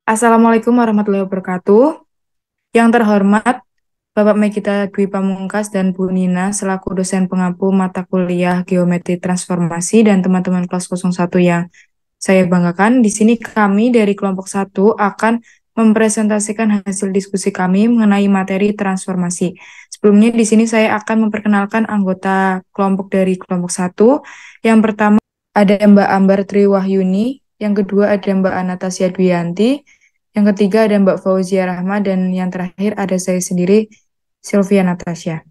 Assalamualaikum warahmatullahi wabarakatuh. Yang terhormat Bapak Megita Dwi Pamungkas dan Bu Nina selaku dosen pengampu mata kuliah Geometri Transformasi dan teman-teman kelas 01 yang saya banggakan. Di sini kami dari kelompok 1 akan mempresentasikan hasil diskusi kami mengenai materi transformasi. Sebelumnya di sini saya akan memperkenalkan anggota kelompok dari kelompok 1. Yang pertama ada Mbak Ambar Triwahyuni, yang kedua ada Mbak Anastasia Dwiyanti, yang ketiga ada Mbak Fauzia Rahma, dan yang terakhir ada saya sendiri, Sylvia Natasha.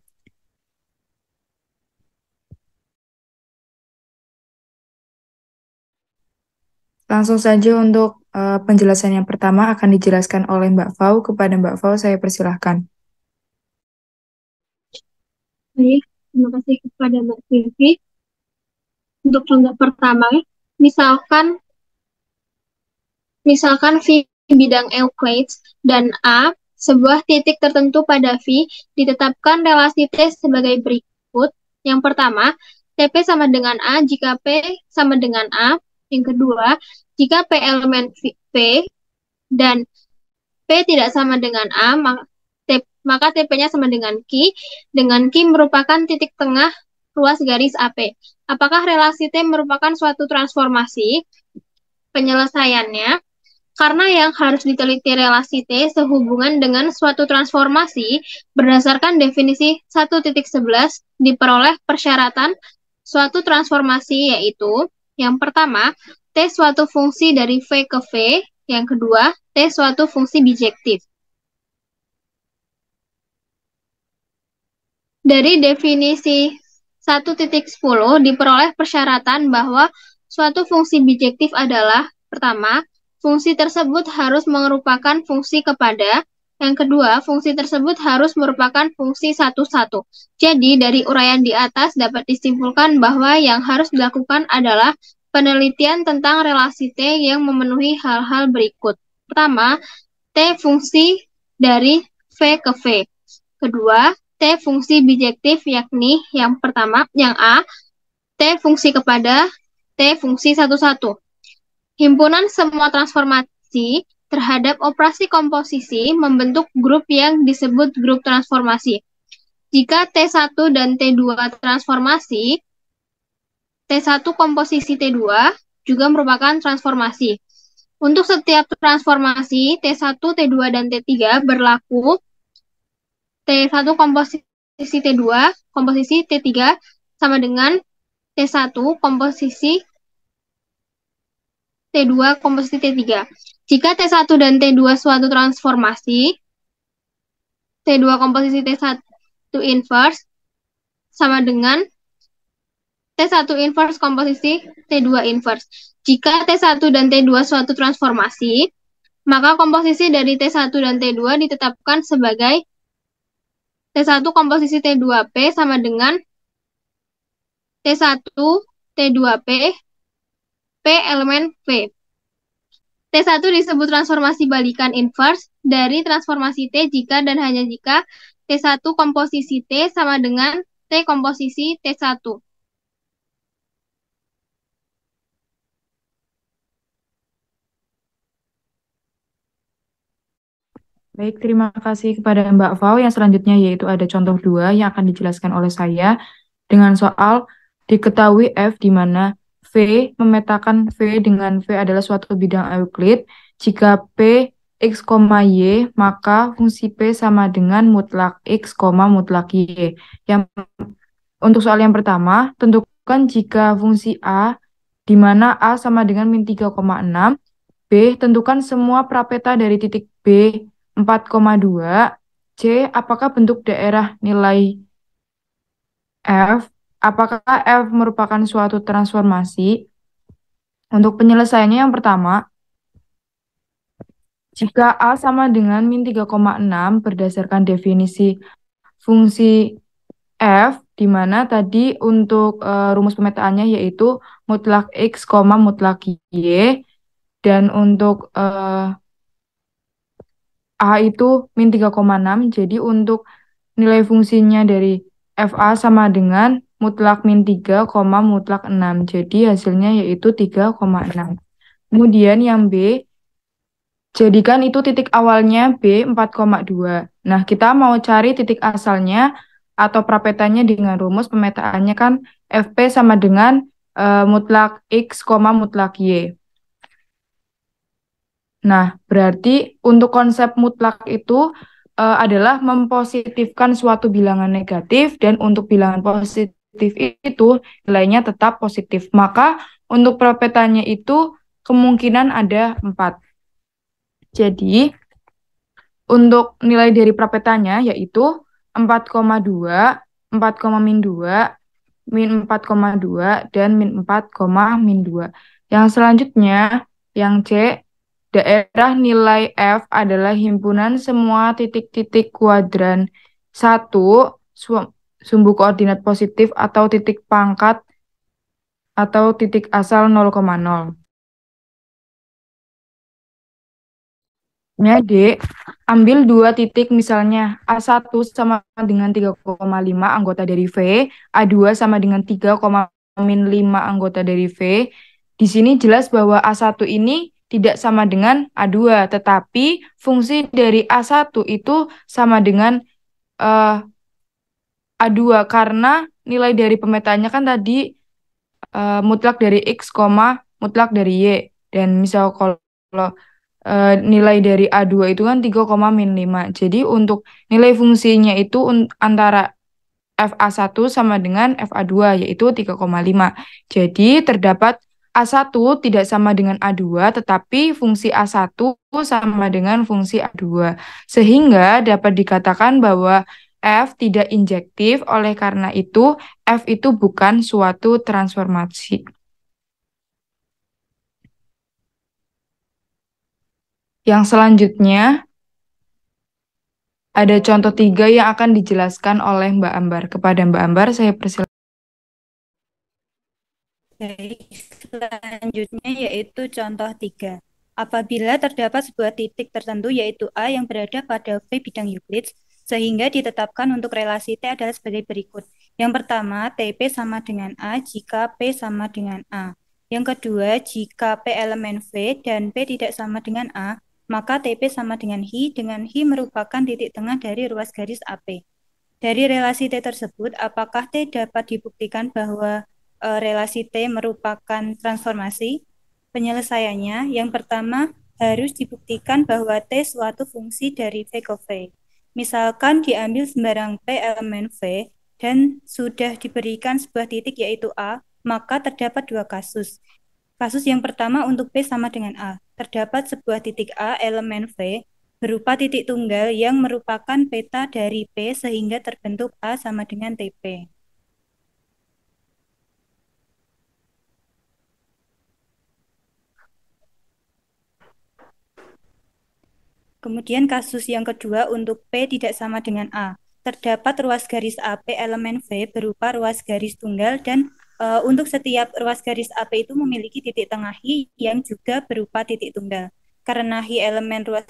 Langsung saja untuk penjelasan yang pertama akan dijelaskan oleh Mbak Fau. Kepada Mbak Fau, saya persilahkan. Baik, terima kasih kepada Mbak Silvi. Untuk contoh pertama, misalkan misalkan V bidang Euclides dan A, sebuah titik tertentu pada V ditetapkan relasi T sebagai berikut. Yang pertama, TP sama dengan A jika P sama dengan A. Yang kedua, jika P elemen P dan P tidak sama dengan A, maka TP-nya sama dengan Q, dengan Q merupakan titik tengah ruas garis AP. Apakah relasi T merupakan suatu transformasi? Penyelesaiannya, karena yang harus diteliti relasi T sehubungan dengan suatu transformasi berdasarkan definisi 1.11 diperoleh persyaratan suatu transformasi, yaitu yang pertama, T suatu fungsi dari V ke V, yang kedua, T suatu fungsi bijektif. Dari definisi 1.10 diperoleh persyaratan bahwa suatu fungsi bijektif adalah, pertama, fungsi tersebut harus merupakan fungsi kepada, yang kedua, fungsi tersebut harus merupakan fungsi satu-satu. Jadi, dari uraian di atas dapat disimpulkan bahwa yang harus dilakukan adalah penelitian tentang relasi T yang memenuhi hal-hal berikut. Pertama, T fungsi dari V ke V. Kedua, T fungsi bijektif, yakni yang pertama, yang A, T fungsi kepada, T fungsi satu-satu. Himpunan semua transformasi terhadap operasi komposisi membentuk grup yang disebut grup transformasi. Jika T1 dan T2 transformasi, T1 komposisi T2 juga merupakan transformasi. Untuk setiap transformasi, T1, T2, dan T3 berlaku T1 komposisi T2, komposisi T3 sama dengan T1 komposisi T2 komposisi T3. Jika T1 dan T2 suatu transformasi, T2 komposisi T1 inverse sama dengan T1 inverse komposisi T2 inverse. Jika T1 dan T2 suatu transformasi, maka komposisi dari T1 dan T2 ditetapkan sebagai T1 komposisi T2P sama dengan T1 T2P P elemen P. T1 disebut transformasi balikan inverse dari transformasi T jika dan hanya jika T1 komposisi T sama dengan T komposisi T1. Baik, terima kasih kepada Mbak Fau. Yang selanjutnya yaitu ada contoh 2 yang akan dijelaskan oleh saya dengan soal diketahui F di mana V memetakan V dengan V adalah suatu bidang Euclid. Jika P X, Y, maka fungsi P sama dengan mutlak X, mutlak Y. Untuk soal yang pertama, tentukan jika fungsi A di mana A sama dengan min 3,6. B, tentukan semua prapeta dari titik B 4,2. C, apakah bentuk daerah nilai F? Apakah F merupakan suatu transformasi? Untuk penyelesaiannya yang pertama, jika A sama dengan min 3,6 berdasarkan definisi fungsi F, di mana tadi untuk rumus pemetaannya yaitu mutlak X, mutlak Y, dan untuk A itu min 3,6, jadi untuk nilai fungsinya dari FA sama dengan mutlak min 3, mutlak 6. Jadi hasilnya yaitu 3,6. Kemudian yang B, Jadikan itu titik awalnya B 4,2. Nah, kita mau cari titik asalnya atau prapetannya dengan rumus pemetaannya kan FP sama dengan mutlak X, mutlak Y. Nah, berarti untuk konsep mutlak itu adalah mempositifkan suatu bilangan negatif dan untuk bilangan positif itu nilainya tetap positif. Maka untuk prapetannya itu kemungkinan ada 4. Jadi, untuk nilai dari prapetanya yaitu 4,2, 4,-2, -4,2, dan -4,-2. Yang selanjutnya, yang C, daerah nilai F adalah himpunan semua titik-titik kuadran 1 sumbu koordinat positif atau titik pangkat atau titik asal 0,0. D, ambil dua titik misalnya A1 sama dengan 3,5 anggota dari V, A2 sama dengan 3,-5 anggota dari V. Di sini jelas bahwa A1 ini tidak sama dengan A2, tetapi fungsi dari A1 itu sama dengan A2 karena nilai dari pemetaannya kan tadi mutlak dari X, mutlak dari Y. Dan misal kalau nilai dari A2 itu kan 3,-5. Jadi untuk nilai fungsinya itu antara FA1 sama dengan FA2 yaitu 3,5. Jadi terdapat A1 tidak sama dengan A2 tetapi fungsi A1 sama dengan fungsi A2. Sehingga dapat dikatakan bahwa F tidak injektif, oleh karena itu F itu bukan suatu transformasi. Yang selanjutnya ada contoh 3 yang akan dijelaskan oleh Mbak Ambar. Kepada Mbak Ambar, saya persilakan. Baik, selanjutnya yaitu contoh 3. Apabila terdapat sebuah titik tertentu yaitu A yang berada pada V bidang Euclid, sehingga ditetapkan untuk relasi T adalah sebagai berikut. Yang pertama, TP sama dengan A jika P sama dengan A. Yang kedua, jika P elemen V dan P tidak sama dengan A, maka TP sama dengan Hi, dengan Hi merupakan titik tengah dari ruas garis AP. Dari relasi T tersebut, apakah T dapat dibuktikan bahwa relasi T merupakan transformasi? Penyelesaiannya, yang pertama harus dibuktikan bahwa T suatu fungsi dari V ke V. Misalkan diambil sembarang P elemen V dan sudah diberikan sebuah titik yaitu A, maka terdapat dua kasus. Kasus yang pertama untuk P sama dengan A. Terdapat sebuah titik A elemen V berupa titik tunggal yang merupakan peta dari P sehingga terbentuk A sama dengan TP. Kemudian kasus yang kedua untuk P tidak sama dengan A. Terdapat ruas garis AP elemen V berupa ruas garis tunggal dan untuk setiap ruas garis AP itu memiliki titik tengah Hi yang juga berupa titik tunggal. Karena Hi elemen ruas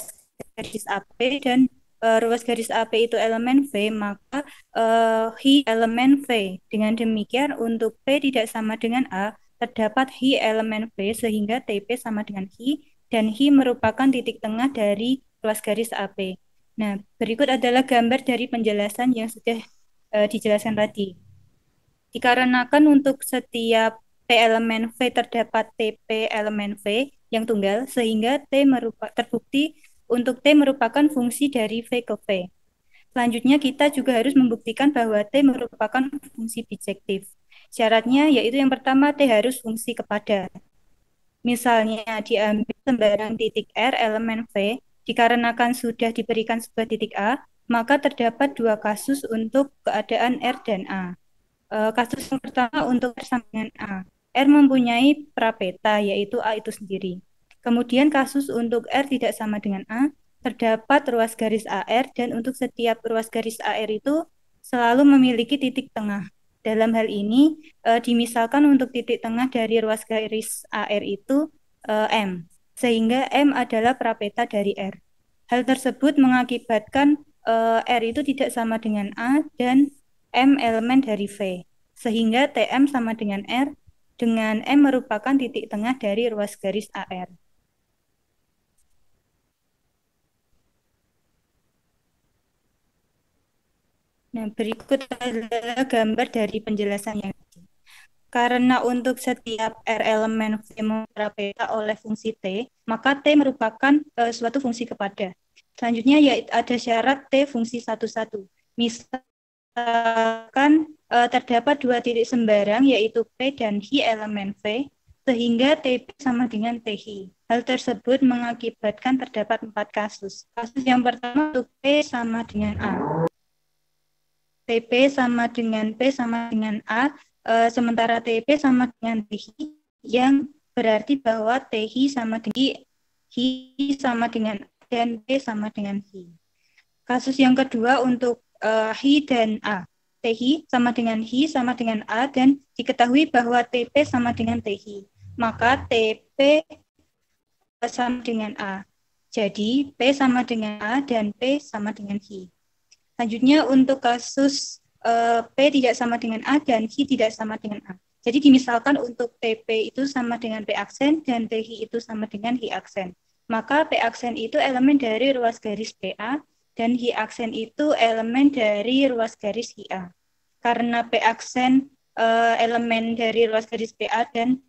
garis AP dan ruas garis AP itu elemen V, maka Hi elemen V. Dengan demikian untuk P tidak sama dengan A, terdapat Hi elemen V sehingga TP sama dengan Hi dan Hi merupakan titik tengah dari ruas garis AP. Nah, berikut adalah gambar dari penjelasan yang sudah dijelaskan tadi. Dikarenakan untuk setiap P elemen V terdapat TP elemen V yang tunggal, sehingga terbukti untuk T merupakan fungsi dari V ke V. Selanjutnya kita juga harus membuktikan bahwa T merupakan fungsi bijektif. Syaratnya yaitu yang pertama T harus fungsi kepada. Misalnya diambil sembarang titik R elemen V, dikarenakan sudah diberikan sebuah titik A, maka terdapat dua kasus untuk keadaan R dan A. Kasus yang pertama untuk R sama dengan A. R mempunyai prapeta, yaitu A itu sendiri. Kemudian kasus untuk R tidak sama dengan A, terdapat ruas garis AR dan untuk setiap ruas garis AR itu selalu memiliki titik tengah. Dalam hal ini, dimisalkan untuk titik tengah dari ruas garis AR itu M, sehingga M adalah prapeta dari R. Hal tersebut mengakibatkan R itu tidak sama dengan A dan M elemen dari V, sehingga TM sama dengan R, dengan M merupakan titik tengah dari ruas garis AR. Nah, berikut adalah gambar dari penjelasannya. Karena untuk setiap R elemen V peta oleh fungsi T, maka T merupakan suatu fungsi kepada. Selanjutnya yaitu ada syarat T fungsi satu-satu. Misalkan terdapat dua titik sembarang yaitu P dan Hi elemen V, sehingga TP sama dengan TI. Hal tersebut mengakibatkan terdapat 4 kasus. Kasus yang pertama untuk P sama dengan A. TP sama dengan P sama dengan A, sementara TP sama dengan TI, yang berarti bahwa TI sama dengan Hi sama dengan A, dan P sama dengan Hi. Kasus yang kedua untuk Hi dan A. TI sama dengan Hi sama dengan A, dan diketahui bahwa TP sama dengan TI. Maka TP sama dengan A. Jadi P sama dengan A dan P sama dengan Hi. Selanjutnya untuk kasus P tidak sama dengan A dan Hi tidak sama dengan A. Jadi dimisalkan untuk TP itu sama dengan P aksen dan TI itu sama dengan Hi aksen. Maka P aksen itu elemen dari ruas garis PA dan Hi aksen itu elemen dari ruas garis HA. Karena P aksen elemen dari ruas garis PA dan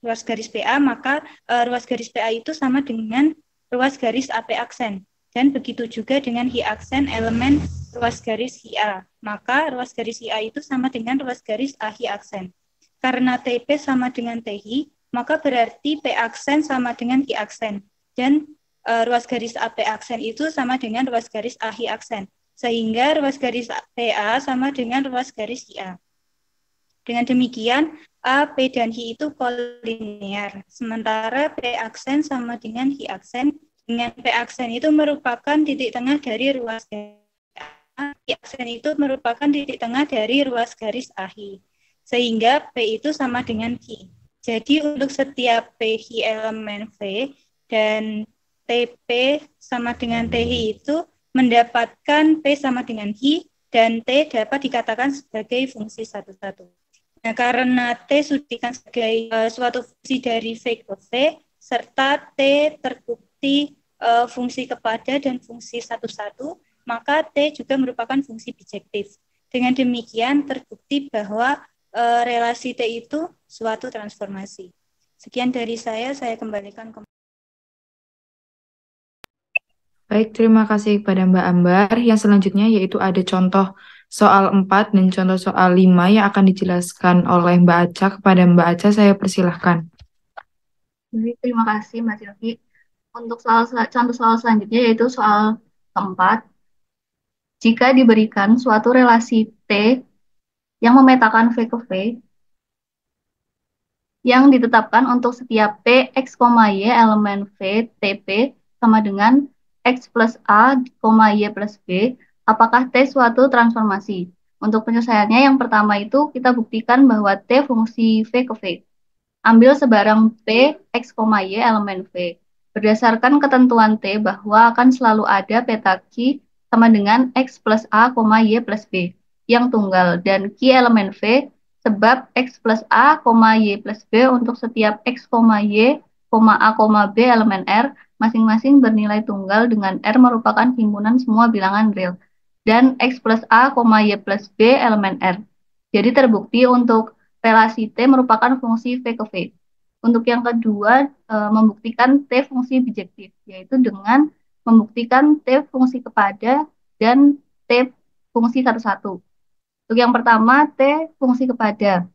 ruas garis PA, maka ruas garis PA itu sama dengan ruas garis AP aksen. Dan begitu juga dengan Hi aksen elemen ruas garis HA. Maka ruas garis HA itu sama dengan ruas garis AHI aksen. Karena TP sama dengan TI, maka berarti P aksen sama dengan Hi aksen. Dan ruas garis AP aksen itu sama dengan ruas garis AHI aksen. Sehingga ruas garis PA sama dengan ruas garis HA. Dengan demikian, A, P, dan Hi itu kolinear. Sementara P aksen sama dengan Hi aksen, dengan P aksen itu merupakan titik tengah dari ruas garis A, Hi aksen itu merupakan titik tengah dari ruas garis AHI. Sehingga P itu sama dengan Hi. Jadi untuk setiap P Hi elemen V dan TP sama dengan TI itu mendapatkan P sama dengan Hi dan T dapat dikatakan sebagai fungsi satu-satu. Nah, karena T sudah sebagai suatu fungsi dari V ke V, serta T terbukti fungsi kepada dan fungsi satu-satu, maka T juga merupakan fungsi bijektif. Dengan demikian terbukti bahwa relasi T itu suatu transformasi. Sekian dari saya kembalikan ke... Baik, terima kasih kepada Mbak Ambar. Yang selanjutnya yaitu ada contoh soal 4 dan contoh soal 5 yang akan dijelaskan oleh Mbak Aca. Kepada Mbak Aca, saya persilahkan. Terima kasih Mbak Silvi. Untuk contoh soal selanjutnya yaitu soal keempat. Jika diberikan suatu relasi T yang memetakan V ke V, yang ditetapkan untuk setiap P X, Y elemen V TP sama dengan X plus A, Y plus B, apakah T suatu transformasi? Untuk penyelesaiannya yang pertama itu kita buktikan bahwa T fungsi V ke V. Ambil sebarang P, X, Y elemen V. Berdasarkan ketentuan T bahwa akan selalu ada peta Q sama dengan X plus A, Y plus B yang tunggal dan Q elemen V sebab X plus A, Y plus B untuk setiap X, Y, A, B elemen R masing-masing bernilai tunggal dengan R merupakan himpunan semua bilangan real dan X plus A, Y plus B elemen R. Jadi terbukti untuk relasi T merupakan fungsi V ke V. Untuk yang kedua, membuktikan T fungsi bijektif, yaitu dengan membuktikan T fungsi kepada dan T fungsi satu-satu. Untuk yang pertama, T fungsi kepada.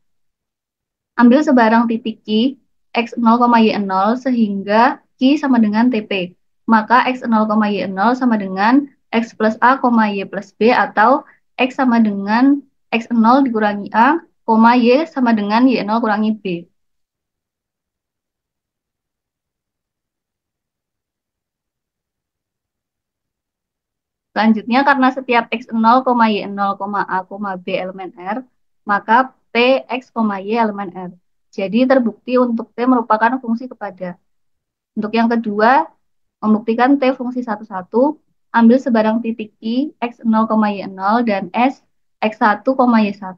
Ambil sebarang titik Q, X0, Y0, sehingga Q sama dengan TP. Maka X0, Y0 sama dengan X plus A, Y plus B, atau X sama dengan X0 dikurangi A, Y sama dengan Y0 kurangi B. Selanjutnya, karena setiap X0, Y0, A, B elemen R, maka P, X, Y elemen R. Jadi terbukti untuk T merupakan fungsi kepada. Untuk yang kedua, membuktikan T fungsi satu-satu, ambil sebarang titik I, X0, Y0, dan S, X1, Y1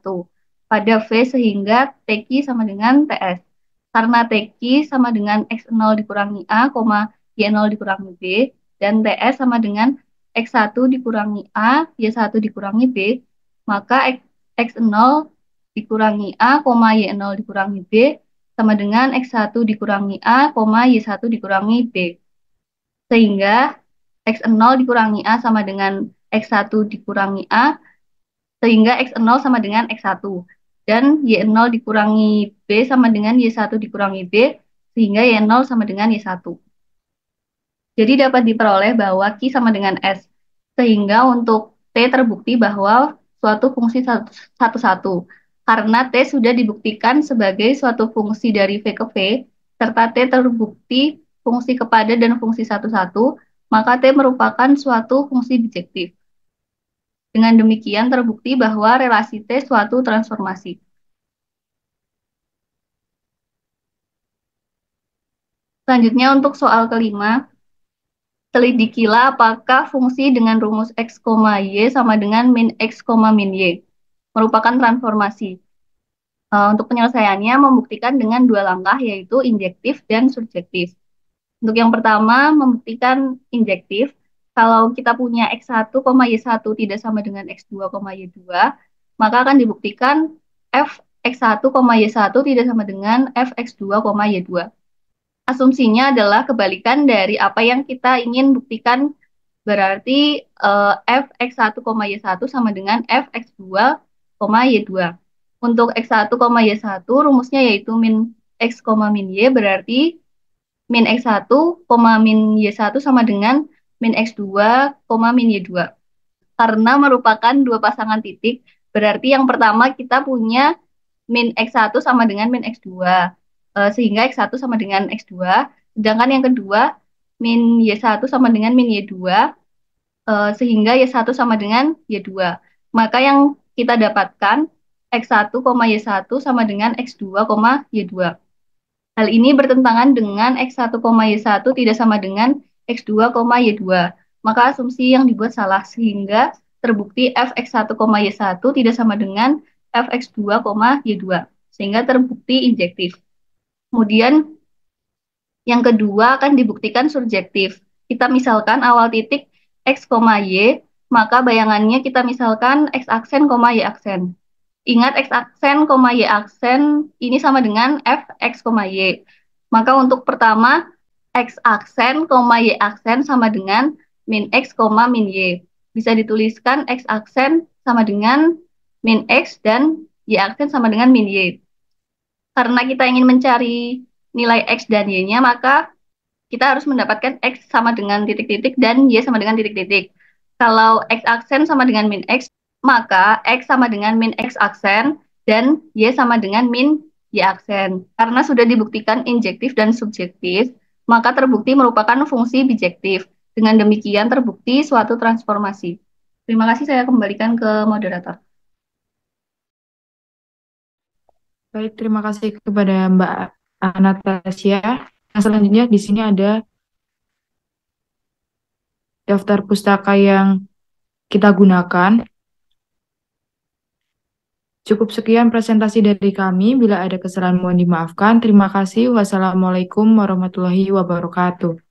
pada V sehingga TQ sama dengan TS. Karena TQ sama dengan X0 dikurangi A, Y0 dikurangi B, dan TS sama dengan X1 dikurangi A, Y1 dikurangi B, maka X0 dikurangi A, Y0 dikurangi B, sama dengan X1 dikurangi A, Y1 dikurangi B. Sehingga X0 dikurangi A sama dengan X1 dikurangi A, sehingga X0 sama dengan X1. Dan Y0 dikurangi B sama dengan Y1 dikurangi B, sehingga Y0 sama dengan Y1. Jadi dapat diperoleh bahwa Q sama dengan S. Sehingga untuk T terbukti bahwa suatu fungsi satu-satu. Karena T sudah dibuktikan sebagai suatu fungsi dari V ke V, serta T terbukti fungsi kepada dan fungsi satu-satu, maka T merupakan suatu fungsi bijektif. Dengan demikian terbukti bahwa relasi T suatu transformasi. Selanjutnya untuk soal kelima, selidikilah apakah fungsi dengan rumus X, Y sama dengan min X, min Y merupakan transformasi. Untuk penyelesaiannya membuktikan dengan dua langkah, yaitu injektif dan surjektif. Untuk yang pertama, membuktikan injektif. Kalau kita punya X1, Y1 tidak sama dengan X2, Y2, maka akan dibuktikan F X1, Y1 tidak sama dengan F X2, Y2. Asumsinya adalah kebalikan dari apa yang kita ingin buktikan, berarti F X1, Y1 sama dengan F X2, Y2. Untuk X1, Y1 rumusnya yaitu min X, min Y, berarti min X1, min Y1 sama dengan min X2, min Y2. Karena merupakan dua pasangan titik, berarti yang pertama kita punya min X1 sama dengan min X2. Sehingga X1 sama dengan X2. Sedangkan yang kedua, min Y1 sama dengan min Y2. Sehingga Y1 sama dengan Y2. Maka yang kita dapatkan, X1, Y1 sama dengan X2, Y2. Hal ini bertentangan dengan X1, Y1 tidak sama dengan X2, Y2. Maka asumsi yang dibuat salah, sehingga terbukti Fx1, Y1 tidak sama dengan Fx2, Y2. Sehingga terbukti injektif. Kemudian yang kedua akan dibuktikan surjektif. Kita misalkan awal titik X, Y, maka bayangannya kita misalkan X aksen, Y aksen. Ingat X aksen, Y aksen ini sama dengan Fx, Y. Maka untuk pertama, X aksen, Y aksen sama dengan min X, min Y. Bisa dituliskan X aksen sama dengan min X dan Y aksen sama dengan min Y. Karena kita ingin mencari nilai X dan Y-nya, maka kita harus mendapatkan X sama dengan titik-titik dan Y sama dengan titik-titik. Kalau X aksen sama dengan min X, maka X sama dengan min X aksen dan Y sama dengan min Y aksen. Karena sudah dibuktikan injektif dan subjektif, maka terbukti merupakan fungsi bijektif. Dengan demikian terbukti suatu transformasi. Terima kasih, saya kembalikan ke moderator. Baik, terima kasih kepada Mbak Anastasia. Nah, selanjutnya di sini ada daftar pustaka yang kita gunakan. Cukup sekian presentasi dari kami. Bila ada kesalahan mohon dimaafkan. Terima kasih. Wassalamualaikum warahmatullahi wabarakatuh.